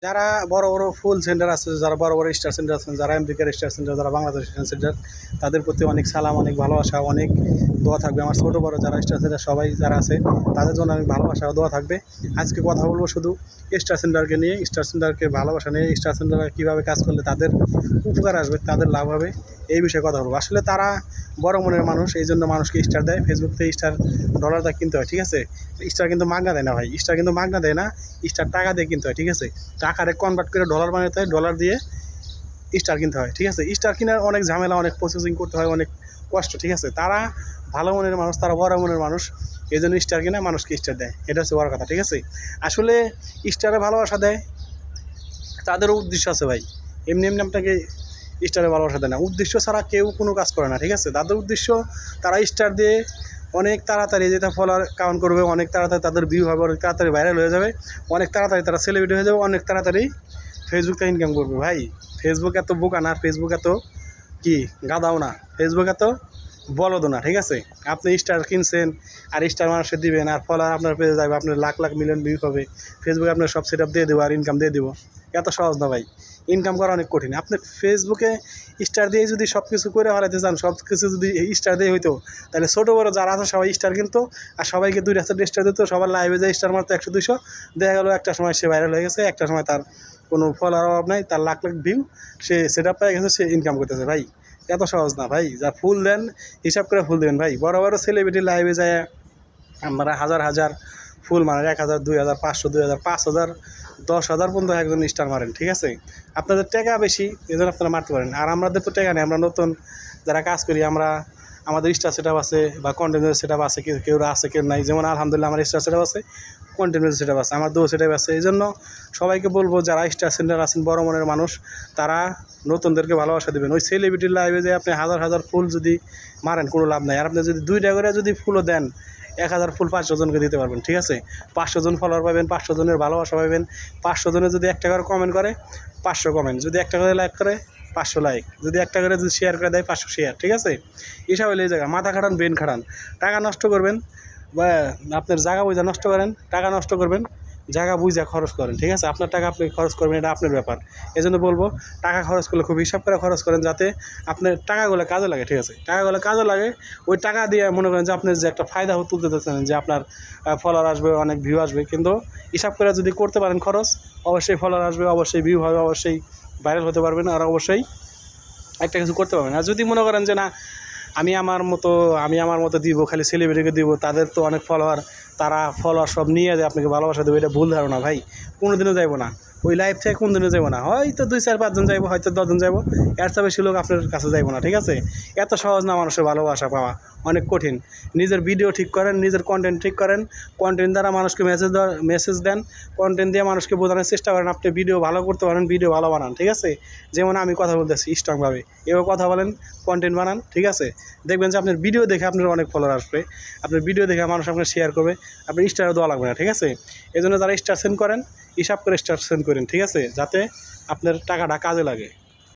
যারা বড় বড় ফুল সেন্টার আছে, যারা বড় বড় স্টার সেন্টার আছেন, যারা আমেরিকার স্টার সেন্টার, যারা বাংলাদেশ সেন্টার, তাদের প্রতি অনেক সালাম, অনেক ভালোবাসা, অনেক দোয়া থাকবে। আমার ছোটো বড় যারা স্টার সেন্টার সবাই যারা আছে তাদের জন্য অনেক ভালোবাসা ও দোয়া থাকবে। আজকে কথা বলবো শুধু স্টার সেন্টারকে নিয়ে, স্টার সেন্টারকে ভালোবাসা নিয়ে, স্টার সেন্টার কীভাবে কাজ করলে তাদের উপকার আসবে, তাদের লাভ হবে, এই বিষয়ে কথা বলবো। আসলে তারা বড় মনের মানুষ, এই জন্য মানুষকে স্টার দেয়। ফেসবুক থেকে স্টার ডলার দিয়ে কিনতে হয়, ঠিক আছে? স্টার কিন্তু মাগনা দেয় না ভাই, স্টার কিন্তু মাগনা দেয় না, স্টার টাকা দিয়ে কিনতে হয়, ঠিক আছে? টাকারে কনভার্ট করে ডলার বানাতে হয়, ডলার দিয়ে স্টার কিনতে হয়, ঠিক আছে? স্টার কেনার অনেক ঝামেলা, অনেক প্রসেসিং করতে হয়, অনেক কষ্ট, ঠিক আছে? তারা ভালো মনের মানুষ, তারা বড় মনের মানুষ, এই জন্য স্টার কিনে মানুষকে স্টার দেয়, এটা হচ্ছে বড় কথা, ঠিক আছে? আসলে স্টারে ভালোবাসা দেয় তাদেরও উদ্দেশ্য আছে ভাই, এমনি এমনি আপনাকে স্টারে ভালোবাসা দেয় না, উদ্দেশ্য ছাড়া কেউ কোনো কাজ করে না, ঠিক আছে? তাদের উদ্দেশ্য তারা স্টার দিয়ে অনেক তাড়াতাড়ি যেটা ফলোয়ার কাউন্ট করবে, অনেক তাড়াতাড়ি তাদের ভিউ হবে, অনেক তাড়াতাড়ি ভাইরাল হয়ে যাবে, অনেক তাড়াতাড়ি তারা সেলিব্রিটি হয়ে যাবে, অনেক তাড়াতাড়ি ফেসবুক থেকে ইনকাম করবে। ভাই ফেসবুক এত বোকা না, ফেসবুক এত কি গাদাও না, ফেসবুক এত বলদও না, ঠিক আছে? আপনি স্টার কিনছেন আর স্টার মানুষকে দিবেন আর ফলোয়ার আপনার পেজে যাবে, আপনার লাখ লাখ মিলিয়ন ভিউ হবে, ফেসবুকে আপনার সব সেট আপ দিয়ে দেবো আর ইনকাম দিয়ে দেবো। এত সহজ না ভাই, ইনকাম করা অনেক কঠিন। আপনি ফেসবুকে স্টার দিয়ে যদি সব কিছু করে ফেলাতে চান, সব কিছু যদি স্টার দিয়ে হইতো, তাহলে ছোটো বড়ো যারা আছে সবাই স্টার কিনতো আর সবাইকে 2-4 স্টার দিত, সবার লাইভে যায় স্টার মারতো 100-200, দেখা গেলো একটা সময় সে ভাইরাল হয়ে গেছে, একটা সময় তার কোনো ফলোয়ার অভাব নাই, তার লাখ লাখ ভিউ, সে সেট আপ পেয়ে গেছে, সে ইনকাম করতেছে। ভাই এত সহজ না ভাই, যা ফুল দেন হিসাব করে ফুল দেবেন ভাই। বড় বড় সেলিব্রিটি লাইভে যায় আমরা হাজার হাজার ফুল মারেন, 1000, 2000, 500, 2000, 5000, 10,000 পর্যন্ত একজন স্টার মারেন, ঠিক আছে? আপনাদের টাকা বেশি, এই জন্য আপনারা মারতে পারেন, আর আমাদের তো টাকা নেই, আমরা নতুন যারা কাজ করি, আমরা আমাদের স্টার সেট আপ আছে বা কন্টেন্টের সেট আপ আছে, কেউ আছে কেউ নাই। যেমন আলহামদুলিল্লাহ আমার স্টার সেট আপ আছে, কন্টেন্টের সেট আপ আছে, আমার দু সেট আপ আছে। এই জন্য সবাইকে বলবো যারা স্টার সেন্টার আছেন, বড় মনের মানুষ, তারা নতুনদেরকে ভালোবাসা দেবেন। ওই সেলিব্রিটির লাইভে যে আপনি হাজার হাজার ফুল যদি মারেন কোনো লাভ নাই, আর আপনি যদি 2টা করে যদি ফুলও দেন, 1000 ফুল 500 জনকে দিতে পারবেন, ঠিক আছে? 500 জন ফলোয়ার পাবেন, 500 জনের ভালোবাসা পাবেন, 500 জনে যদি 1 টাকার কমেন্ট করে 500 কমেন্ট, যদি 1 টাকা করে লাইক করে 500 লাইক, যদি 1 টাকা করে যদি শেয়ার করে দেয় 500 শেয়ার, ঠিক আছে? এসব হলে এই জায়গা মাথা খাটান, ব্রেন খাটান, টাকা নষ্ট করবেন বা আপনার জায়গা বুঝা নষ্ট করেন, টাকা নষ্ট করবেন, জায়গা বুঝা খরচ করেন, ঠিক আছে? আপনার টাকা আপনি খরচ করবেন, এটা আপনার ব্যাপার। এই জন্য বলবো টাকা খরচ করলে খুব হিসাব করে খরচ করেন, যাতে আপনার টাকাগুলো কাজে লাগে, ঠিক আছে? টাকাগুলো কাজে লাগে, ওই টাকা দিয়ে মনে করেন যে আপনার যে একটা ফায়দা তুলতে চাচ্ছেন, যে আপনার ফলোয়ার আসবে, অনেক ভিউ আসবে, কিন্তু হিসাব করে যদি করতে পারেন খরচ, অবশ্যই ফলোয়ার আসবে, অবশ্যই ভিউ হবে, অবশ্যই ভাইরাল হতে পারবেন, আর অবশ্যই একটা কিছু করতে পারবেন। আর যদি মনে করেন যে না আমি আমার মতো দিব, খালি সেলিব্রিটিকে দিব, তাদের তো অনেক ফলোয়ার, তারা ফলোয়ার সব নিয়ে যায় আপনাকে ভালোবাসা দেবে, এটা ভুল ধারণা ভাই। কোনোদিনও যাইব না ওই লাইফ থেকে, কোনদিনও যাবো না, হয়তো 2-4-5 জন যাইবো, হয়তো 10 জন যাইবো, এর চেয়ে বেশি লোক আপনার কাছে যাইবো না, ঠিক আছে? এত সহজ না মানুষের ভালোবাসা পাওয়া, অনেক কঠিন। নিজের ভিডিও ঠিক করেন, নিজের কন্টেন্ট ঠিক করেন, কন্টেন্ট দ্বারা মানুষকে মেসেজ দেন, কন্টেন্ট দিয়ে মানুষকে বোঝানোর চেষ্টা করেন আপনি ভিডিও ভালো করতে পারেন, ভিডিও ভালো বানান, ঠিক আছে? যেমন আমি কথা বলতেছি স্ট্রংভাবে, এভাবে কথা বলেন, কন্টেন্ট বানান, ঠিক আছে? দেখবেন যে আপনার ভিডিও দেখে আপনার অনেক ফলোয়ার আসবে, আপনার ভিডিও দেখে মানুষ আপনার শেয়ার করবে, আপনি স্টারও দেওয়া লাগবে না, ঠিক আছে? এই জন্য যারা স্টার সেন্ড করেন, হিসাব করে স্টার সেন্ড করেন, ঠিক আছে? যাতে আপনার টাকাটা কাজে লাগে।